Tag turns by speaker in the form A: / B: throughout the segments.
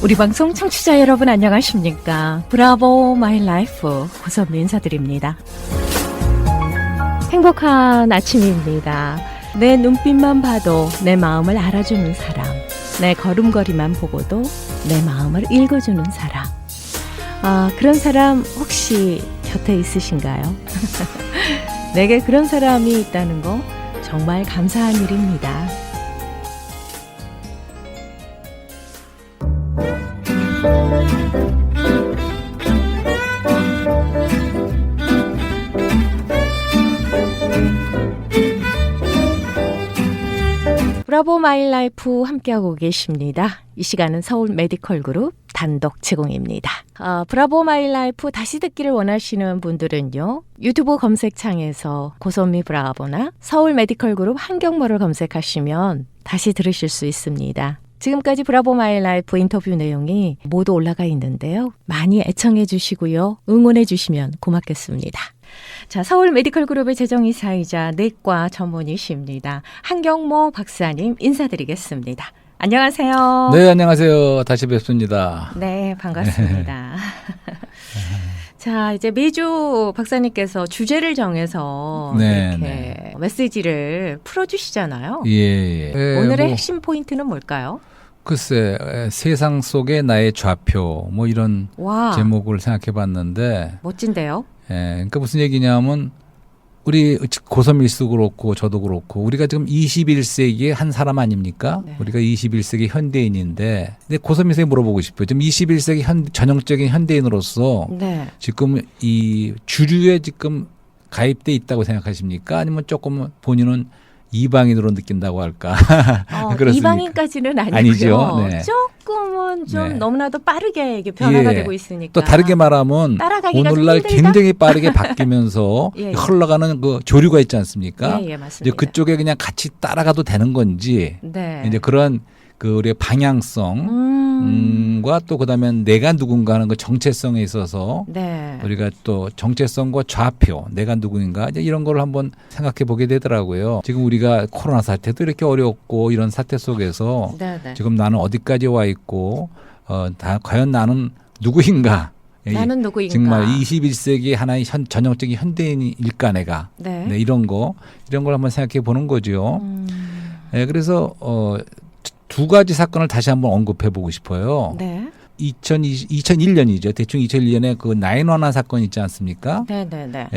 A: 우리 방송 청취자 여러분 안녕하십니까? 브라보 마이 라이프 고선미 인사드립니다. 행복한 아침입니다. 내 눈빛만 봐도 내 마음을 알아주는 사람, 내 걸음걸이만 보고도 내 마음을 읽어주는 사람. 그런 사람 혹시 곁에 있으신가요? 내게 그런 사람이 있다는 거 정말 감사한 일입니다. 브라보 마이 라이프 함께하고 계십니다. 이 시간은 서울 메디컬 그룹 단독 제공입니다. 브라보 마이 라이프 다시 듣기를 원하시는 분들은요. 유튜브 검색창에서 고선미 브라보나 서울 메디컬 그룹 한경모를 검색하시면 다시 들으실 수 있습니다. 지금까지 브라보 마이 라이프 인터뷰 내용이 모두 올라가 있는데요. 많이 애청해 주시고요. 응원해 주시면 고맙겠습니다. 자, 서울 메디컬 그룹의 재정이사이자 내과 전문의십니다. 한경모 박사님 인사드리겠습니다. 안녕하세요.
B: 네, 안녕하세요. 다시 뵙습니다.
A: 네, 반갑습니다. 자, 이제 매주 박사님께서 주제를 정해서 이렇게 메시지를 풀어주시잖아요.
B: 예.
A: 오늘의 핵심 포인트는 뭘까요?
B: 글쎄, 세상 속의 나의 좌표 뭐 이런 제목을 생각해 봤는데
A: 멋진데요?
B: 그러니까 무슨 얘기냐면 우리 고선미 씨도 그렇고 저도 그렇고 우리가 지금 21세기의 한 사람 아닙니까? 네. 우리가 21세기 현대인인데 근데 고선미 씨에게 물어보고 싶어요. 지금 21세기 전형적인 현대인으로서 지금 이 주류에 지금 가입돼 있다고 생각하십니까? 아니면 조금 본인은 이방인으로 느낀다고 할까?
A: 이방인까지는 아니고요.
B: 아니죠. 네.
A: 조금은 좀 너무나도 빠르게 이게 변화가 되고 있으니까.
B: 또 다르게 말하면 오늘날 굉장히 빠르게 바뀌면서 흘러가는 그 조류가 있지 않습니까?
A: 예, 맞습니다.
B: 이제 그쪽에 그냥 같이 따라가도 되는 건지 이제 그런 그 우리의 방향성과 또 그다음에 내가 누군가 하는 그 정체성에 있어서 우리가 또 정체성과 좌표, 내가 누구인가 이제 이런 걸 한번 생각해 보게 되더라고요. 지금 우리가 코로나 사태도 이렇게 어렵고 이런 사태 속에서 지금 나는 어디까지 와 있고 과연 나는 누구인가?
A: 나는 누구인가?
B: 정말 21세기 하나의 전형적인 현대인일까 내가 이런 걸 한번 생각해 보는 거죠. 그래서 두 가지 사건을 다시 한번 언급해 보고 싶어요. 2001년이죠. 대충 2001년에 그 911 사건 있지 않습니까?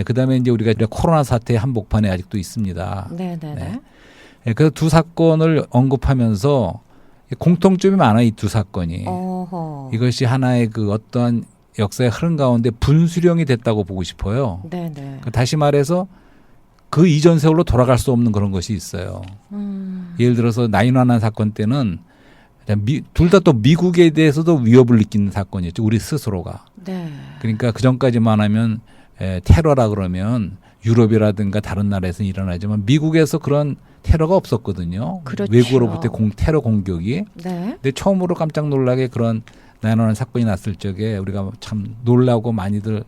B: 그다음에 이제 우리가 코로나 사태 한복판에 아직도 있습니다. 그래서 두 사건을 언급하면서 공통점이 많아요. 이 두 사건이. 이것이 하나의 그 어떠한 역사의 흐름 가운데 분수령이 됐다고 보고 싶어요. 다시 말해서 그 이전 세월로 돌아갈 수 없는 그런 것이 있어요. 예를 들어서 911 사건 때는 둘 다 또 미국에 대해서도 위협을 느끼는 사건이었죠. 우리 스스로가. 그러니까 그 전까지만 하면 테러라 그러면 유럽이라든가 다른 나라에서는 일어나지만 미국에서 그런 테러가 없었거든요.
A: 그렇죠.
B: 외국으로부터 테러 공격이. 근데 처음으로 깜짝 놀라게 그런 911 사건이 났을 적에 우리가 참 놀라고 많이들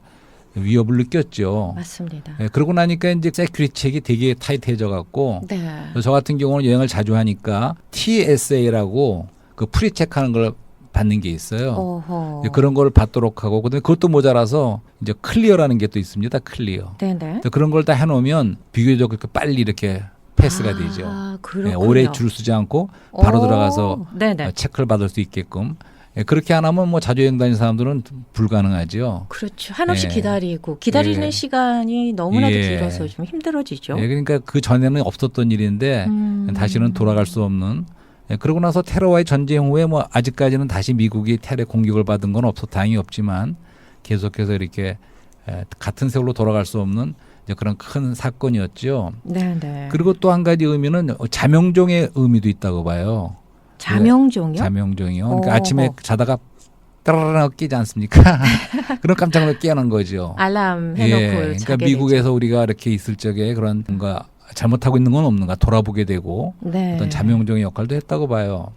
B: 위협을 느꼈죠.
A: 맞습니다.
B: 그러고 나니까 이제 세큐리티 책이 되게 타이트해져 갖고 저 같은 경우는 여행을 자주 하니까 TSA라고 그 프리체크하는 걸 받는 게 있어요. 그런 걸 받도록 하고 그다음에 그것도 모자라서 이제 클리어라는 게 또 있습니다. 클리어. 그런 걸 다 해놓으면 비교적 그렇게 빨리 이렇게 패스가 되죠. 오래 줄 서지 않고 바로 들어가서 체크를 받을 수 있게끔. 그렇게 안 하면 뭐 자주여행 다니는 사람들은 불가능하죠.
A: 그렇죠. 한없이 기다리는 시간이 너무나도 길어서 좀 힘들어지죠.
B: 그러니까 그 전에는 없었던 일인데 다시는 돌아갈 수 없는. 그러고 나서 테러와의 전쟁 후에 뭐 아직까지는 다시 미국이 테러 공격을 받은 건 다행히 없지만 계속해서 이렇게 같은 세월로 돌아갈 수 없는 그런 큰 사건이었죠. 그리고 또 한 가지 의미는 자명종의 의미도 있다고 봐요.
A: 자명종이요?
B: 자명종이요. 그러니까 아침에 자다가 따라락 깨지 않습니까? 그럼 깜짝 놀라 깨어난 거죠.
A: 알람 해놓고
B: 그러니까 미국에서 되죠. 우리가 이렇게 있을 적에 그런 뭔가 잘못하고 있는 건 없는가 돌아보게 되고 어떤 자명종의 역할도 했다고 봐요.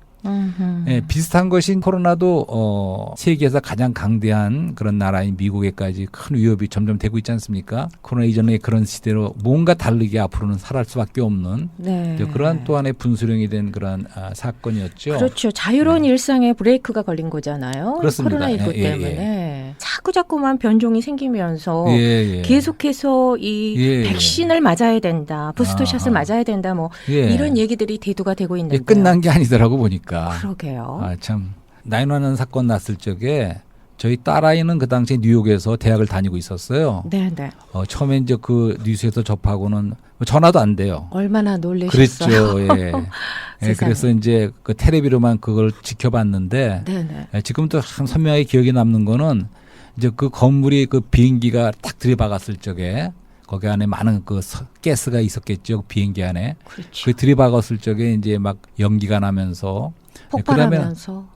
B: 예, 비슷한 것이 코로나도 세계에서 가장 강대한 그런 나라인 미국에까지 큰 위협이 점점 되고 있지 않습니까? 코로나 이전에 그런 시대로 뭔가 다르게 앞으로는 살아갈 수밖에 없는
A: 네.
B: 그러한 또 하나의 분수령이 된 그런 사건이었죠.
A: 그렇죠. 자유로운 일상에 브레이크가 걸린 거잖아요.
B: 그렇습니다.
A: 코로나19 때문에. 자꾸자꾸만 변종이 생기면서
B: 예.
A: 계속해서 이 백신을 맞아야 된다. 부스터샷을 맞아야 된다. 뭐 이런 얘기들이 대두가 되고 있는데
B: 끝난 게 아니더라고 보니까.
A: 그러게요.
B: 참 9/11 사건 났을 적에 저희 딸아이는 그 당시에 뉴욕에서 대학을 다니고 있었어요.
A: 네네.
B: 처음에 이제 그 뉴스에서 접하고는 전화도 안 돼요.
A: 얼마나 놀라셨어요.
B: 그랬죠. 예. 그래서 이제 그 텔레비로만 그걸 지켜봤는데
A: 네네.
B: 지금도 참 선명하게 기억에 남는 거는 이제 그 건물이 그 비행기가 딱 들이박았을 적에 거기 안에 많은 그 가스가 있었겠죠. 그 비행기 안에.
A: 그렇죠.
B: 그 들이박았을 적에 이제 막 연기가 나면서
A: 폭발하면서.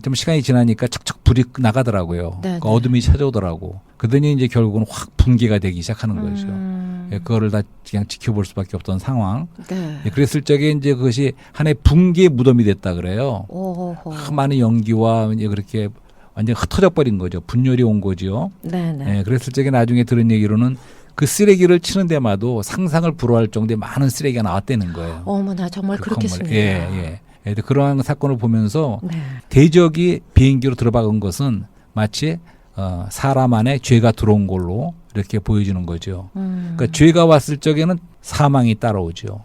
B: 좀 시간이 지나니까 척척 불이 나가더라고요. 그 어둠이 찾아오더라고. 그러더니 이제 결국은 확 붕괴가 되기 시작하는 거죠. 그거를 다 그냥 지켜볼 수밖에 없던 상황. 그랬을 적에 이제 그것이 하나의 붕괴의 무덤이 됐다 그래요. 많은 연기와 이제 그렇게 완전 흩어져 버린 거죠. 분열이 온 거죠. 그랬을 적에 나중에 들은 얘기로는 그 쓰레기를 치는 데마도 상상을 불허할 정도의 많은 쓰레기가 나왔다는 거예요.
A: 어머나 정말 그렇겠습니다.
B: 예. 그러한 사건을 보면서 대적이 비행기로 들어박은 것은 마치 사람 안에 죄가 들어온 걸로 이렇게 보여지는 거죠. 그러니까 죄가 왔을 적에는 사망이 따라오죠.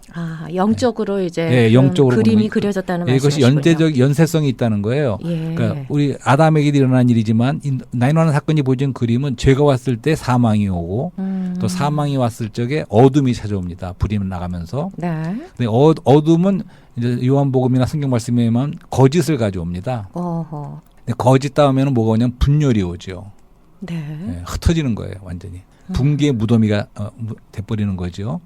A: 영적으로 이제 영적으로 그림이 그려졌다는 말씀이시군요.
B: 이것이 연쇄성이 있다는 거예요. 그러니까 우리 아담에게 일어난 일이지만 9/11 사건이 보여준 그림은 죄가 왔을 때 사망이 오고 또 사망이 왔을 적에 어둠이 찾아옵니다. 불이 나가면서. 근데 어둠은 이제 요한복음이나 성경 말씀에 의하면 거짓을 가져옵니다. 근데 거짓 다음에는 뭐가 오냐면 분열이 오죠. 흩어지는 거예요, 완전히. 붕괴의 무덤이가 돼버리는 거죠.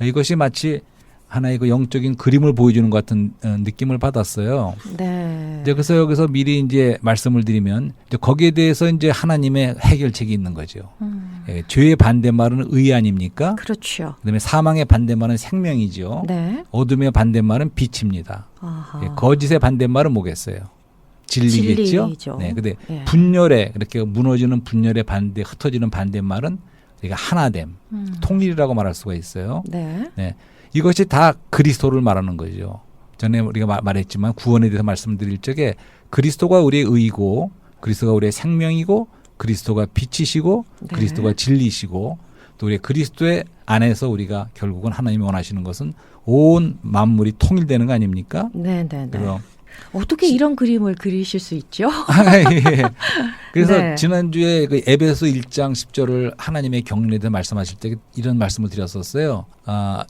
B: 이것이 마치 하나의 그 영적인 그림을 보여주는 것 같은 느낌을 받았어요. 이제 그래서 여기서 미리 이제 말씀을 드리면 이제 거기에 대해서 이제 하나님의 해결책이 있는 거죠. 죄의 반대말은 의 아닙니까?
A: 그렇죠.
B: 그다음에 사망의 반대말은 생명이죠. 어둠의 반대말은 빛입니다. 거짓의 반대말은 뭐겠어요? 진리겠죠. 근데 분열에 이렇게 무너지는 분열의 반대, 흩어지는 반대말은 우리가 하나됨, 통일이라고 말할 수가 있어요. 이것이 다 그리스도를 말하는 거죠. 전에 우리가 말했지만 구원에 대해서 말씀드릴 적에 그리스도가 우리의 의이고 그리스도가 우리의 생명이고 그리스도가 빛이시고 그리스도가 진리시고 또 우리 그리스도의 안에서 우리가 결국은 하나님이 원하시는 것은 온 만물이 통일되는 거 아닙니까? 그래서
A: 어떻게 이런 그림을 그리실 수 있죠?
B: 그래서 지난주에 그 에베소 1장 10절을 하나님의 경륜에 대해 말씀하실 때 이런 말씀을 드렸었어요.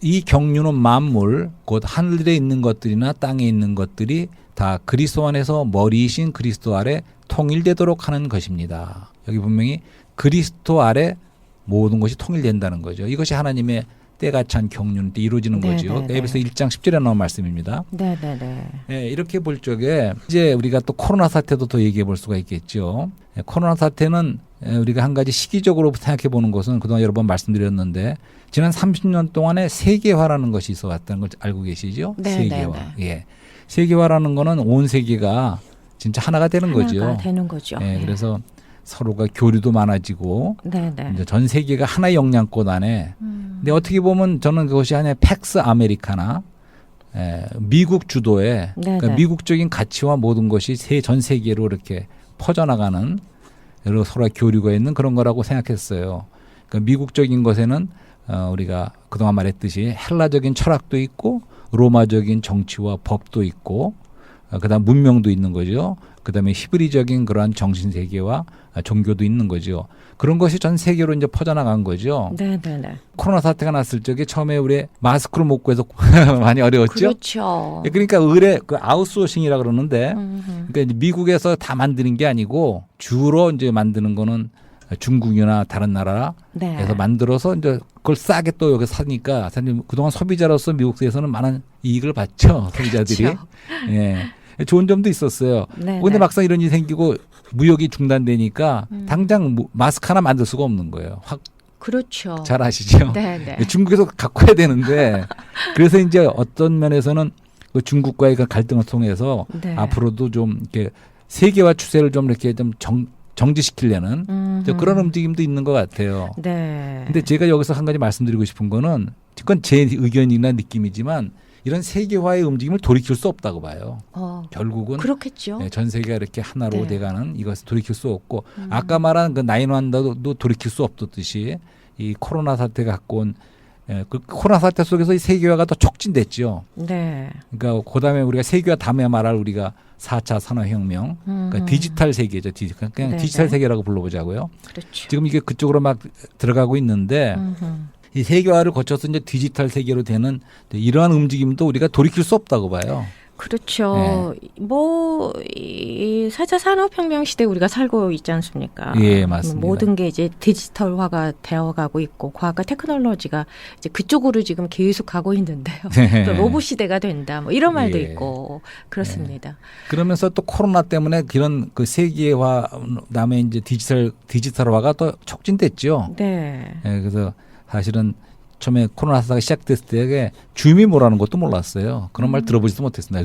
B: 이 경륜은 만물, 곧 하늘에 있는 것들이나 땅에 있는 것들이 다 그리스도 안에서 머리이신 그리스도 아래 통일되도록 하는 것입니다. 여기 분명히 그리스도 아래 모든 것이 통일된다는 거죠. 이것이 하나님의 때가 찬 경륜 때 이루어지는 거죠. 에베소 1장 10절에 나온 말씀입니다. 이렇게 볼 적에 이제 우리가 또 코로나 사태도 더 얘기해 볼 수가 있겠죠. 코로나 사태는 우리가 한 가지 시기적으로 생각해 보는 것은 그동안 여러 번 말씀드렸는데 지난 30년 동안에 세계화라는 것이 있어 왔다는 걸 알고 계시죠? 세계화. 세계화라는 거는 온 세계가 진짜 하나가 되는 거죠. 그래서 서로가 교류도 많아지고 이제 전 세계가 하나의 영향권 안에 근데 어떻게 보면 저는 그것이 하나의 팩스 아메리카나 미국 주도의 그러니까 미국적인 가치와 모든 것이 전 세계로 이렇게 퍼져나가는 여러 서로 교류가 있는 그런 거라고 생각했어요. 그러니까 미국적인 것에는 우리가 그동안 말했듯이 헬라적인 철학도 있고 로마적인 정치와 법도 있고 그다음 문명도 있는 거죠. 그다음에 히브리적인 그러한 정신 세계와 종교도 있는 거죠. 그런 것이 전 세계로 이제 퍼져나간 거죠. 코로나 사태가 났을 적에 처음에 우리 마스크를 못 구해서 많이 어려웠죠.
A: 그렇죠.
B: 그러니까 의뢰 그 아웃소싱이라 그러는데, 그러니까 이제 미국에서 다 만드는 게 아니고 주로 이제 만드는 거는 중국이나 다른 나라에서 만들어서 이제 그걸 싸게 또 여기 사니까 사실 그동안 소비자로서 미국에서는 많은 이익을 봤죠. 소비자들이. 좋은 점도 있었어요. 그런데 막상 이런 일이 생기고 무역이 중단되니까 당장 마스크 하나 만들 수가 없는 거예요.
A: 그렇죠.
B: 잘 아시죠? 중국에서 갖고 해야 되는데 그래서 이제 어떤 면에서는 그 중국과의 그 갈등을 통해서 네. 앞으로도 좀 이렇게 세계화 추세를 좀 이렇게 좀 정지시키려는 그런 움직임도 있는 것 같아요. 네. 근데 제가 여기서 한 가지 말씀드리고 싶은 거는 그건 제 의견이나 느낌이지만 이런 세계화의 움직임을 돌이킬 수 없다고 봐요. 결국은
A: 그렇겠죠.
B: 네, 전 세계가 이렇게 하나로 네. 돼가는 이것을 돌이킬 수 없고 아까 말한 그 911도 돌이킬 수 없듯이 이 코로나 사태가 갖고 온 그 코로나 사태 속에서 이 세계화가 더 촉진됐죠. 네. 그러니까 그다음에 우리가 세계화 다음에 말할 우리가 4차 산업혁명, 그러니까 디지털 세계죠. 그냥 네네. 디지털 세계라고 불러보자고요. 그렇죠. 지금 이게 그쪽으로 막 들어가고 있는데 이 세계화를 거쳐서 이제 디지털 세계로 되는 이러한 움직임도 우리가 돌이킬 수 없다고 봐요.
A: 그렇죠. 네. 뭐, 이 4차 산업혁명 시대에 우리가 살고 있지 않습니까?
B: 예, 맞습니다.
A: 모든 게 이제 디지털화가 되어가고 있고, 과학과 테크놀로지가 이제 그쪽으로 지금 계속 가고 있는데요. 네. 또 로봇 시대가 된다, 뭐 이런 말도 예. 있고, 그렇습니다. 예.
B: 그러면서 또 코로나 때문에 이런 그 세계화, 그다음에 이제 디지털화가 더 촉진됐죠. 네. 예, 그래서 사실은 처음에 코로나 사태가 시작됐을 때 줌이 뭐라는 것도 몰랐어요. 그런 말 들어보지도 못했습니다.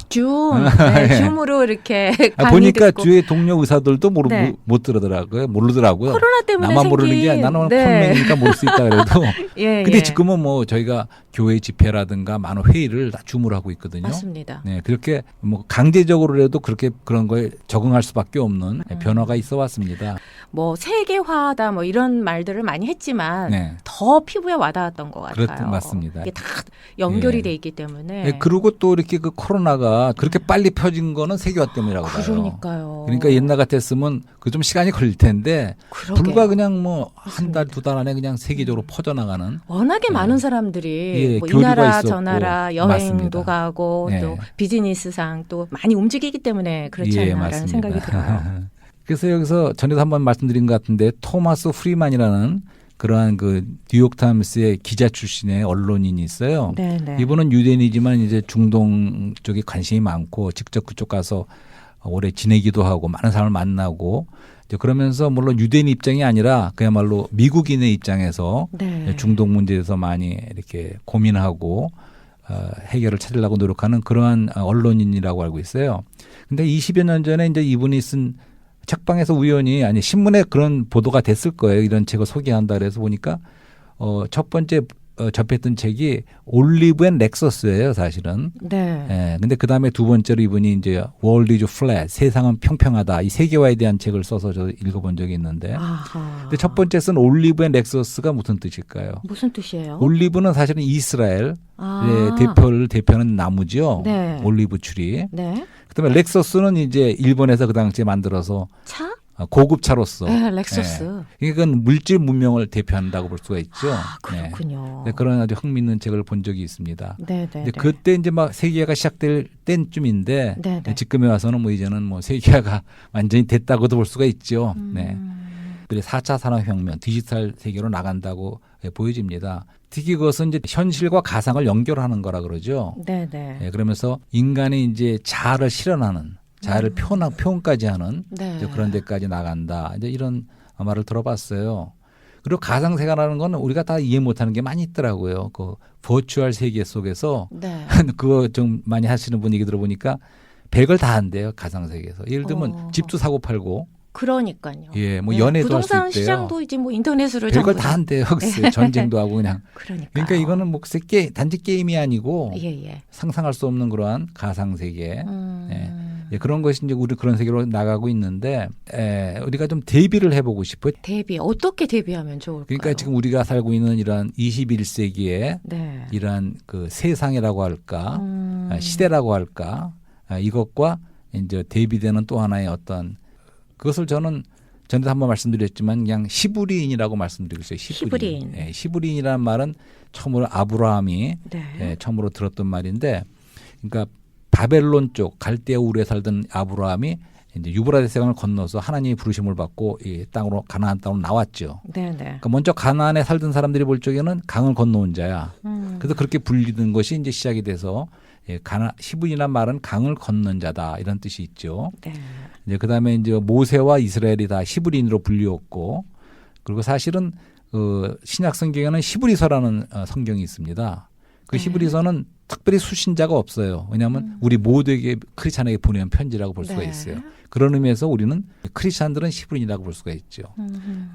B: 줌.
A: 네, 줌으로 이렇게
B: 보니까 주위의 동료 의사들도 네. 못 들으더라고요. 모르더라고요.
A: 코로나 때문에
B: 나만 모르는 게 나는
A: 네.
B: 컴맹이니까 모를 수 있다 그래도.
A: 예,
B: 근데
A: 예.
B: 지금은 뭐 저희가 교회 집회라든가 많은 회의를 다 줌으로 하고 있거든요.
A: 맞습니다.
B: 네, 그렇게 뭐 강제적으로라도 그렇게 그런 거에 적응할 수밖에 없는 변화가 있어 왔습니다.
A: 뭐 세계화다 뭐 이런 말들을 많이 했지만 네. 더 피부에 와닿았던 것 같아요.
B: 그렇죠, 맞습니다.
A: 이게 다 연결이 돼 있기 때문에.
B: 네, 그리고 또 이렇게 그 코로나가 그렇게 빨리 펴진 거는 세계화 때문이라고 봐요.
A: 그러니까요.
B: 그러니까 옛날 같았으면 그 좀 시간이 걸릴 텐데 그러게요. 불과 그냥 뭐 한 달, 두 달 안에 그냥 세계적으로 퍼져나가는.
A: 워낙에 네. 많은 사람들이 뭐 이 나라 저 나라 여행도 맞습니다. 가고 네. 또 비즈니스상 또 많이 움직이기 때문에 그렇지 않나라는 생각이 들어요.
B: 그래서 여기서 전에도 한번 말씀드린 것 같은데 토마스 프리만이라는 그러한 그 뉴욕타임스의 기자 출신의 언론인이 있어요. 네네. 이분은 유대인이지만 이제 중동 쪽에 관심이 많고 직접 그쪽 가서 오래 지내기도 하고 많은 사람을 만나고 그러면서 물론 유대인 입장이 아니라 그야말로 미국인의 입장에서 네. 중동 문제에서 많이 이렇게 고민하고 해결을 찾으려고 노력하는 그러한 언론인이라고 알고 있어요. 근데 20여 년 전에 이제 이분이 쓴 책방에서 우연히 아니 신문에 그런 보도가 됐을 거예요. 이런 책을 소개한다 그래서 보니까 첫 번째 접했던 책이 올리브 앤 렉서스예요, 사실은. 네. 예. 근데 그다음에 두 번째로 이분이 이제 World is flat, 세상은 평평하다. 이 세계화에 대한 책을 써서 저 읽어본 적이 있는데. 아하. 근데 첫 번째 쓴 올리브 앤 렉서스가 무슨 뜻일까요?
A: 무슨 뜻이에요?
B: 올리브는 사실은 이스라엘 대표를 대표하는 나무죠. 네. 올리브 추리. 네. 그다음에 렉서스는 이제 일본에서 그 당시에 만들어서
A: 차?
B: 고급 차로서.
A: 네, 렉서스.
B: 네. 이건 물질 문명을 대표한다고 볼 수가 있죠.
A: 그렇군요.
B: 네. 그런 아주 흥미있는 책을 본 적이 있습니다.
A: 네, 네.
B: 근데 그때 이제 막 세계화가 시작될 때쯤인데 네, 지금에 와서는 뭐 이제는 뭐 세계화가 완전히 됐다고도 볼 수가 있죠. 네. 4차 산업혁명, 디지털 세계로 나간다고 보여집니다. 특히 그것은 이제 현실과 가상을 연결하는 거라 그러죠. 네, 네. 네, 그러면서 인간이 이제 자아를 실현하는, 자아를 표현까지 하는 네. 이제 그런 데까지 나간다. 이제 이런 말을 들어봤어요. 그리고 가상세계라는 건 우리가 다 이해 못하는 게 많이 있더라고요. 그 버추얼 세계 속에서 네. 그거 좀 많이 하시는 분 얘기 들어보니까 별걸 다 한대요. 가상세계에서. 예를 들면 집도 사고 팔고.
A: 그러니까요.
B: 예, 뭐 연애도 할 수 있대요.
A: 부동산 시장도 이제 뭐 인터넷으로
B: 별걸 다 한대요. 글쎄 전쟁도 하고 그냥. 그러니까 이거는 뭐 글쎄 단지 게임이 아니고 상상할 수 없는 그러한 가상 세계. 예, 그런 것이 이제 우리 그런 세계로 나가고 있는데 우리가 좀 대비를 해보고 싶어요.
A: 대비 어떻게 대비하면 좋을까요?
B: 그러니까 지금 우리가 살고 있는 이러한 21세기의 네. 이러한 그 세상이라고 할까, 시대라고 할까, 이것과 이제 대비되는 또 하나의 어떤 그것을 저는 전에도 한번 말씀드렸지만 그냥 시브리인이라고 말씀드리고 있어요. 시브리인. 네, 시브리인이라는 말은 처음으로 아브라함이 네, 처음으로 들었던 말인데, 그러니까 바벨론 쪽 갈대아 우르에 살던 아브라함이 이제 유브라데스 강을 건너서 하나님의 부르심을 받고 이 땅으로 가나안 땅으로 나왔죠. 네, 네. 그러니까 먼저 가나안에 살던 사람들이 볼 적에는 강을 건너온 자야. 그래서 그렇게 불리는 것이 이제 시작이 돼서 시브리인이라는 말은 강을 건넌 자다 이런 뜻이 있죠. 네. 이제 그다음에 이제 모세와 이스라엘이 다 히브리인으로 불리웠고, 그리고 사실은 신약 성경에는 히브리서라는 성경이 있습니다. 그 히브리서는 특별히 수신자가 없어요. 왜냐하면 우리 모두에게 크리스찬에게 보내는 편지라고 볼 수가 있어요. 그런 의미에서 우리는 크리스찬들은 히브리인이라고 볼 수가 있죠.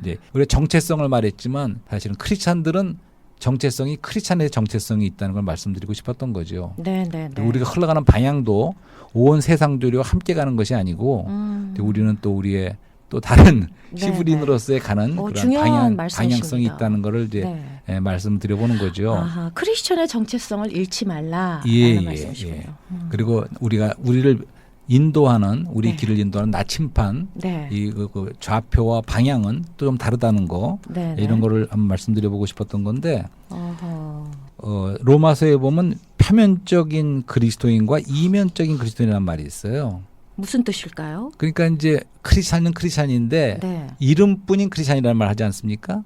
B: 이제 우리가 정체성을 말했지만 사실은 크리스찬들은 정체성이 크리스찬의 정체성이 있다는 걸 말씀드리고 싶었던 거죠. 우리가 흘러가는 방향도 온 세상조리와 함께 가는 것이 아니고 우리는 또 우리의 또 다른 히브리인으로서의 가는 그런 방향성이 있다는 것을 이제 말씀드려보는 거죠.
A: 아하, 크리스천의 정체성을 잃지 말라라는 말씀이시군요.
B: 그리고 우리를 인도하는 우리 길을 인도하는 나침판 이 그 좌표와 방향은 또 좀 다르다는 거 이런 거를 한번 말씀드려보고 싶었던 건데 로마서에 보면 표면적인 그리스도인과 이면적인 그리스도인이라는 말이 있어요.
A: 무슨 뜻일까요?
B: 그러니까 이제 크리스찬은 크리스찬인데 이름뿐인 크리스찬이라는 말 하지 않습니까?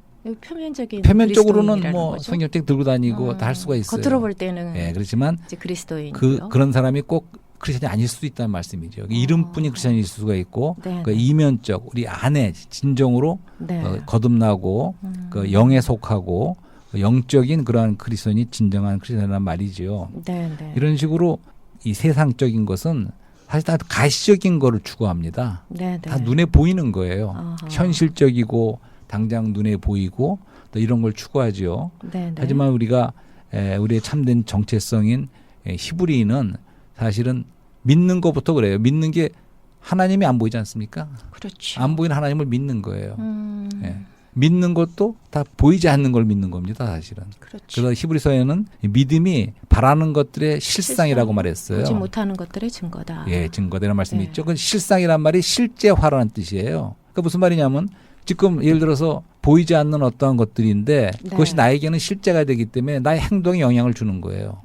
B: 표면적으로는 뭐 성경책 들고 다니고 다 할 수가 있어요.
A: 겉으로 볼 때는
B: 그렇지만
A: 그리스도인이고요.
B: 그런 사람이 꼭 크리스찬이 아닐 수도 있다는 말씀이죠. 이름뿐인 크리스찬일 수가 있고 그 이면적 우리 안에 진정으로 거듭나고 그 영에 속하고 영적인 그러한 크리스찬이 진정한 크리스찬이라는 말이죠. 이런 식으로 이 세상적인 것은 사실 다 가시적인 거를 추구합니다. 다 눈에 보이는 거예요. 현실적이고 당장 눈에 보이고 또 이런 걸 추구하죠. 하지만 우리가 우리의 참된 정체성인 히브리인은 사실은 믿는 것부터 그래요. 믿는 게 하나님이 안 보이지 않습니까?
A: 그렇죠.
B: 안 보이는 하나님을 믿는 거예요. 믿는 것도 다 보이지 않는 걸 믿는 겁니다, 사실은. 그래서 히브리서에는 믿음이 바라는 것들의 실상이라고 말했어요.
A: 보지 못하는 것들의 증거다.
B: 증거다라는 말씀이 있죠. 그 실상이란 말이 실제화라는 뜻이에요. 그러니까 무슨 말이냐면 지금 예를 들어서 보이지 않는 어떠한 것들인데 그것이 나에게는 실제가 되기 때문에 나의 행동에 영향을 주는 거예요.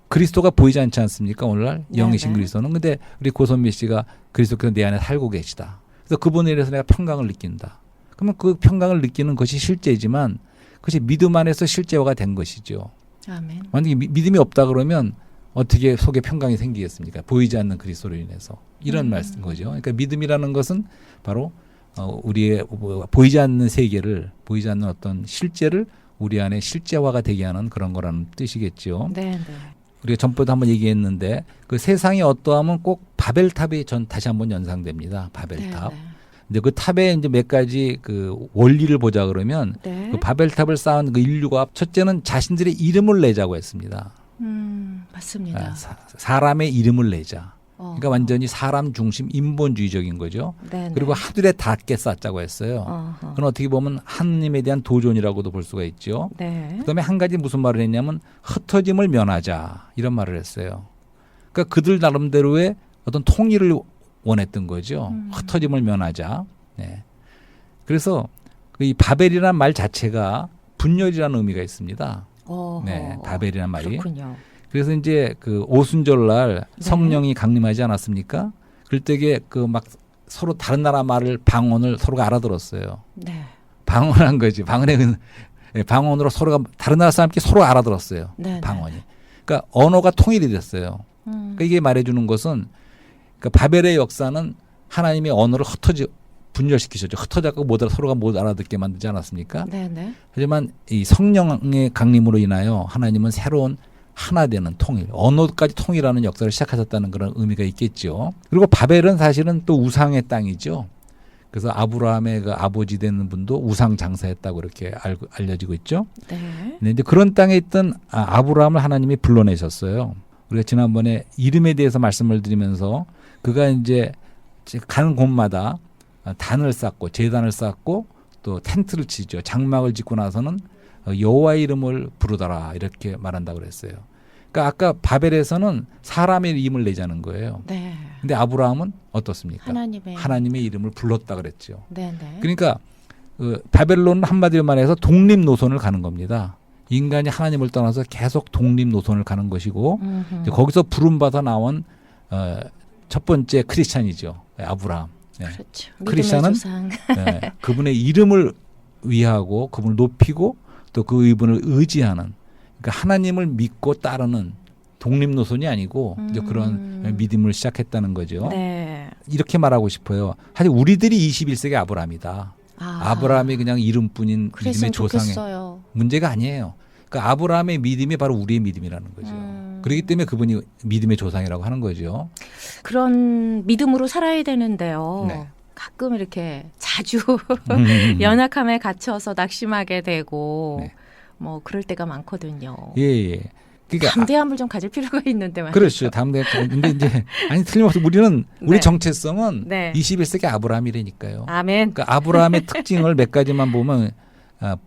B: 그리스도가 보이지 않지 않습니까? 오늘날 영이신 그리스도는. 근데 우리 고선미 씨가 그리스도께서 내 안에 살고 계시다. 그래서 그분에 대해서 내가 평강을 느낀다. 그러면 그 평강을 느끼는 것이 실제지만 그것이 믿음 안에서 실제화가 된 것이죠.
A: 아멘.
B: 만약에 믿음이 없다 그러면 어떻게 속에 평강이 생기겠습니까? 보이지 않는 그리스도로 인해서. 이런 말씀인 거죠. 그러니까 믿음이라는 것은 바로 우리의 보이지 않는 세계를, 보이지 않는 어떤 실제를 우리 안에 실제화가 되게 하는 그런 거라는 뜻이겠죠. 우리가 전부터 한번 얘기했는데 그 세상이 어떠하면 꼭 바벨탑이 다시 한번 연상됩니다. 바벨탑. 근데 그 탑에 이제 몇 가지 그 원리를 보자 그러면 그 바벨탑을 쌓은 그 인류가 첫째는 자신들의 이름을 내자고 했습니다.
A: 맞습니다.
B: 사람의 이름을 내자. 그러니까 완전히 사람 중심 인본주의적인 거죠. 그리고 하늘에 닿게 쌓자고 했어요. 그건 어떻게 보면 하느님에 대한 도전이라고도 볼 수가 있죠. 그다음에 한 가지 무슨 말을 했냐면 흩어짐을 면하자 이런 말을 했어요. 그러니까 그들 나름대로의 어떤 통일을 원했던 거죠. 흩어짐을 면하자. 그래서 이 바벨이라는 말 자체가 분열이라는 의미가 있습니다. 바벨이라는 말이.
A: 그렇군요.
B: 그래서 이제 그 오순절날 성령이 강림하지 않았습니까? 그럴 때에 그 막 서로 다른 나라 말을 방언을 서로가 알아들었어요. 방언한 거지. 방언으로 서로가 다른 나라 사람끼리 서로 알아들었어요. 방언이. 그러니까 언어가 통일이 됐어요. 그러니까 이게 말해주는 것은 그러니까 바벨의 역사는 하나님의 언어를 분열시키셨죠. 흩어져서 서로가 못 알아듣게 만들지 않았습니까? 하지만 이 성령의 강림으로 인하여 하나님은 새로운 하나 되는 통일, 언어까지 통일하는 역사를 시작하셨다는 그런 의미가 있겠죠. 그리고 바벨은 사실은 또 우상의 땅이죠. 그래서 아브라함의 그 아버지 되는 분도 우상 장사했다고 이렇게 알려지고 있죠. 근데 이제 그런 땅에 있던 아브라함을 하나님이 불러내셨어요. 우리가 지난번에 이름에 대해서 말씀을 드리면서 그가 이제 가는 곳마다 단을 쌓고 제단을 쌓고 또 텐트를 치죠. 장막을 짓고 나서는 여호와의 이름을 부르더라 이렇게 말한다고 그랬어요. 그러니까 아까 바벨에서는 사람의 이름을 내자는 거예요. 근데 아브라함은 어떻습니까? 하나님의 이름을 불렀다 그랬죠. 그러니까 바벨론은 한마디로 말해서 독립 노선을 가는 겁니다. 인간이 하나님을 떠나서 계속 독립 노선을 가는 것이고 거기서 부름받아 나온 첫 번째 크리스찬이죠. 아브라함.
A: 그렇죠.
B: 크리스찬은 그분의 이름을 위하고 그분을 높이고 또 그분을 의지하는 그러니까 하나님을 믿고 따르는 독립 노선이 아니고 이제 그런 믿음을 시작했다는 거죠. 이렇게 말하고 싶어요. 사실 우리들이 21세기 아브라함이다. 아브라함이 그냥 이름뿐인 믿음의 조상의 문제가 아니에요. 그러니까 아브라함의 믿음이 바로 우리의 믿음이라는 거죠. 그렇기 때문에 그분이 믿음의 조상이라고 하는 거죠.
A: 그런 믿음으로 살아야 되는데요.
B: 네.
A: 가끔 이렇게 자주 연약함에 갇혀서 낙심하게 되고
B: 네.
A: 뭐 그럴 때가 많거든요.
B: 예. 그러니까
A: 담대함을 좀 가질 필요가 있는데 말이죠.
B: 그렇죠. 담대. 근데 이제 아니 틀림없이 우리
A: 네.
B: 정체성은
A: 네.
B: 21세기 아브라함이라니까요.
A: 아멘.
B: 그러니까 아브라함의 특징을 몇 가지만 보면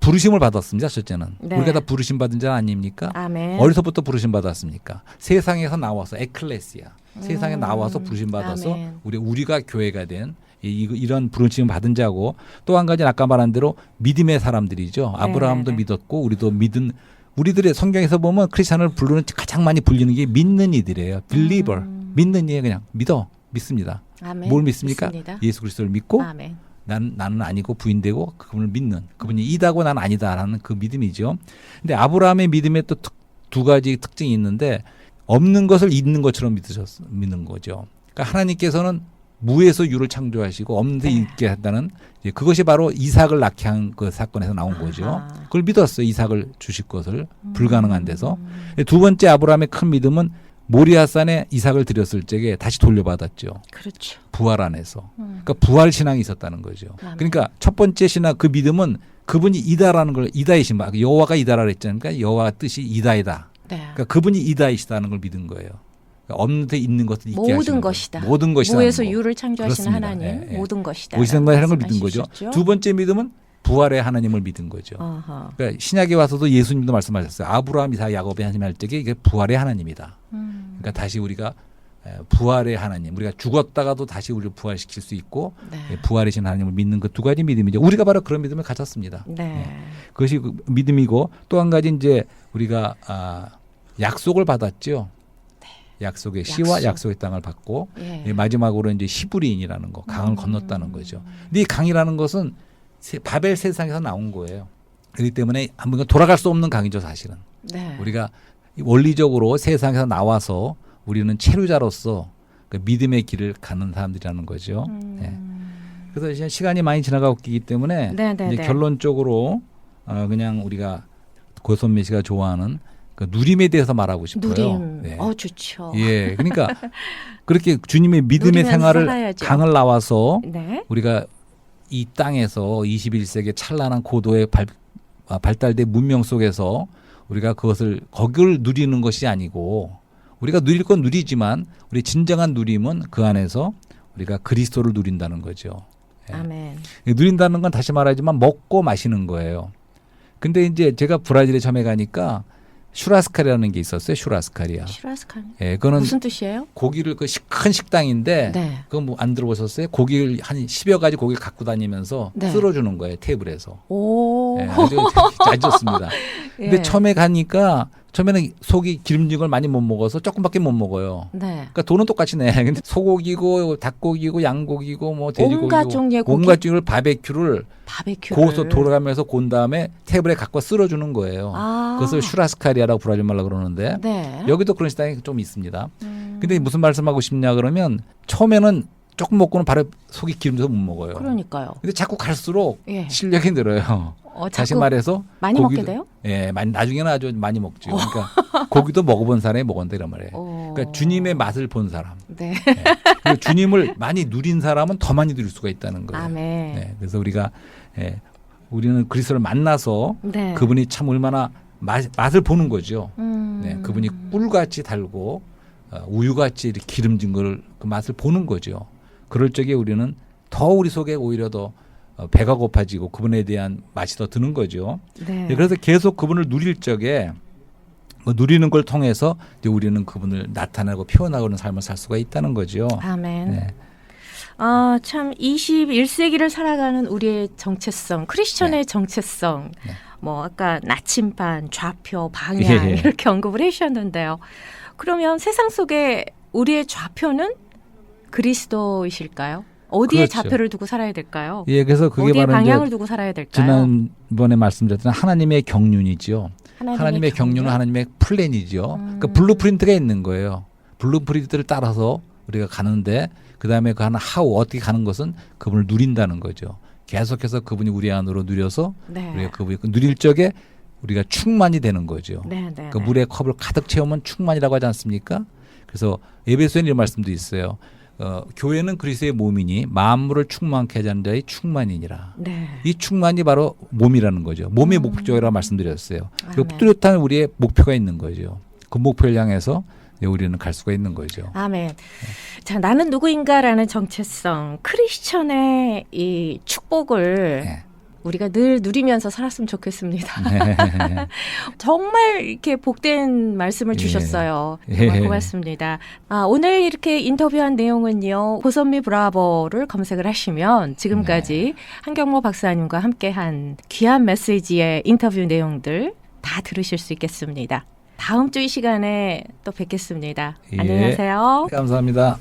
B: 부르심을 받았습니다. 첫째는
A: 네.
B: 우리가 다 부르심 받은 자 아닙니까?
A: 아멘.
B: 어디서부터 부르심 받았습니까? 세상에서 나와서 에클레시아 세상에 나와서 부르심 받아서
A: 아멘.
B: 우리가 교회가 된 이런 부르심 받은 자고 또 한 가지는 아까 말한 대로 믿음의 사람들이죠. 아브라함도
A: 네.
B: 믿었고 우리도 믿은 우리들의 성경에서 보면 크리스천을 부르는 가장 많이 불리는 게 믿는 이들이에요. believer. 믿는 이에 그냥 믿습니다.
A: 아멘.
B: 뭘 믿습니까?
A: 믿습니다.
B: 예수 그리스도를 믿고
A: 아멘.
B: 나는 아니고 부인되고 그분을 믿는 그분이 이다고 나는 아니다라는 그 믿음이죠. 근데 아브라함의 믿음에 또 두 가지 특징이 있는데 없는 것을 있는 것처럼 믿는 거죠. 그러니까 하나님께서는 무에서 유를 창조하시고 없는 데 있게 한다는 그것이 바로 이삭을 낳게 한 그 사건에서 나온 거죠. 그걸 믿었어요. 이삭을 주실 것을 불가능한 데서. 두 번째 아브라함의 큰 믿음은 모리아산에 이삭을 드렸을 적에 다시 돌려받았죠.
A: 그렇죠.
B: 부활 안에서. 그러니까 부활 신앙이 있었다는 거죠.
A: 아멘.
B: 그러니까 첫 번째 신앙 그 믿음은 그분이 이다라는 걸 이다이신 바 여호와가 이다라 그랬잖아요. 그러니까 여호와 뜻이 이다이다.
A: 네.
B: 그러니까 그분이 이다이시다는 걸 믿은 거예요. 그러니까 없는 데 있는 것을 있게 하시는
A: 모든
B: 거예요.
A: 것이다.
B: 모든 것이다.
A: 무에서 유를 창조하시는
B: 그렇습니다.
A: 하나님
B: 예, 예.
A: 모든 것이다.
B: 모든 것을 하는 걸 믿은 거죠.
A: 말씀하셨죠?
B: 두 번째 믿음은 부활의 하나님을 믿은 거죠.
A: 어허.
B: 그러니까 신약에 와서도 예수님도 말씀하셨어요. 아브라함, 이삭, 야곱의 하나님 할 적에 이게 부활의 하나님이다. 그러니까 다시 우리가 부활의 하나님, 우리가 죽었다가도 다시 우리를 부활시킬 수 있고
A: 네.
B: 부활이신 하나님을 믿는 그 두 가지 믿음이죠. 우리가 바로 그런 믿음을 가졌습니다.
A: 네.
B: 그것이 그 믿음이고 또 한 가지 이제 우리가 약속을 받았죠. 약속의 시와 약속의 땅을 받고
A: 예.
B: 마지막으로 이제 히브리인이라는 거 강을 건넜다는 거죠. 근데 이 강이라는 것은 바벨 세상에서 나온 거예요. 그렇기 때문에 한번 돌아갈 수 없는 강이죠, 사실은.
A: 네.
B: 우리가 원리적으로 세상에서 나와서 우리는 체류자로서 그 믿음의 길을 가는 사람들이라는 거죠. 네. 그래서 이제 시간이 많이 지나가고 있기 때문에 이제 결론적으로 그냥 우리가 고선미 씨가 좋아하는 그 누림에 대해서 말하고 싶어요.
A: 누림.
B: 네.
A: 좋죠.
B: 예, 그러니까 그렇게 주님의 믿음의 생활을
A: 살아야죠.
B: 강을 나와서
A: 네.
B: 우리가 이 땅에서 21세기의 찬란한 고도의 발달된 문명 속에서 우리가 거기를 누리는 것이 아니고 우리가 누릴 건 누리지만 우리 진정한 누림은 그 안에서 우리가 그리스도를 누린다는 거죠. 예.
A: 아멘.
B: 누린다는 건 다시 말하지만 먹고 마시는 거예요. 근데 이제 제가 브라질에 처음에 가니까 슈라스카리라는 게 있었어요. 슈라스카리아.
A: 슈라스카리.
B: 예, 그거는
A: 무슨 뜻이에요?
B: 고기를 큰 식당인데
A: 네.
B: 그거 뭐 안 들어보셨어요? 고기를 한 10여 가지 고기를 갖고 다니면서
A: 네.
B: 쓸어주는 거예요. 테이블에서.
A: 오.
B: 예, 아주 잘 줬습니다. 근데
A: 예.
B: 처음에 가니까 처음에는 속이 기름진 걸 많이 못 먹어서 조금밖에 못 먹어요.
A: 네.
B: 그러니까 돈은 똑같이 내. 근데 소고기고 닭고기고 양고기고 뭐 돼지고기고
A: 온갖 종류의 고기.
B: 온갖 종류를 바베큐를 고서 돌아가면서 곤 다음에 테이블에 갖고 쓸어주는 거예요. 그것을 슈라스카리아라고 브라질 말로 그러는데
A: 네.
B: 여기도 그런 식당이 좀 있습니다. 근데 무슨 말씀하고 싶냐 그러면 처음에는 조금 먹고는 바로 속이 기름져서 못 먹어요.
A: 그러니까요.
B: 근데 자꾸 갈수록
A: 예.
B: 실력이 늘어요. 다시 말해서
A: 많이 먹게 돼요?
B: 예, 나중에는 아주 많이 먹죠. 그러니까 고기도 먹어본 사람이 먹었다 이란 말이에요. 그러니까 주님의 맛을 본 사람.
A: 네.
B: 예. 그리고 주님을 많이 누린 사람은 더 많이 누릴 수가 있다는 거예요.
A: 아멘.
B: 네, 그래서 우리는 그리스도를 만나서
A: 네.
B: 그분이 참 얼마나 맛을 보는 거죠. 네, 그분이 꿀같이 달고 우유같이 이렇게 기름진 걸 그 맛을 보는 거죠. 그럴 적에 우리는 더 우리 속에 오히려 더 배가 고파지고 그분에 대한 맛이 더 드는 거죠.
A: 네.
B: 그래서 계속 그분을 누릴 적에 누리는 걸 통해서 이제 우리는 그분을 나타내고 표현하고는 삶을 살 수가 있다는 거죠.
A: 아멘.
B: 네.
A: 참 21세기를 살아가는 우리의 정체성, 크리스천의 정체성.
B: 네.
A: 뭐 아까 나침반, 좌표, 방향
B: 예.
A: 이렇게 언급을 해주셨는데요. 그러면 세상 속에 우리의 좌표는 그리스도이실까요? 어디에
B: 그렇죠.
A: 좌표를 두고 살아야 될까요?
B: 예, 그래서 그게
A: 어디에
B: 바로
A: 방향을
B: 이제
A: 두고 살아야 될까요?
B: 지난번에 말씀드렸던 하나님의 경륜이죠. 하나님의 경륜은 하나님의 플랜이죠. 그러니까 블루프린트가 있는 거예요. 블루프린트를 따라서 우리가 가는데 그다음에 그 하나 하우 어떻게 가는 것은 그분을 누린다는 거죠. 계속해서 그분이 우리 안으로 누려서
A: 네.
B: 우리가 그분이 누릴 적에 우리가 충만이 되는 거죠.
A: 네.
B: 그 물의 컵을 가득 채우면 충만이라고 하지 않습니까? 그래서 에베소에 이런 말씀도 있어요. 교회는 그리스도의 몸이니 만물을 충만케 하자는 자의 충만이니라.
A: 네.
B: 이 충만이 바로 몸이라는 거죠. 몸의 목적이라고 말씀드렸어요. 그
A: 네.
B: 뚜렷한 우리의 목표가 있는 거죠. 그 목표를 향해서 우리는 갈 수가 있는 거죠.
A: 아멘. 자, 나는 누구인가라는 정체성, 크리스천의 이 축복을
B: 네.
A: 우리가 늘 누리면서 살았으면 좋겠습니다.
B: 네.
A: 정말 이렇게 복된 말씀을 주셨어요. 정말 고맙습니다. 오늘 이렇게 인터뷰한 내용은요. 고선미 브라보를 검색을 하시면 지금까지 한경모 박사님과 함께한 귀한 메시지의 인터뷰 내용들 다 들으실 수 있겠습니다. 다음 주 이 시간에 또 뵙겠습니다. 안녕히 가세요.
B: 감사합니다.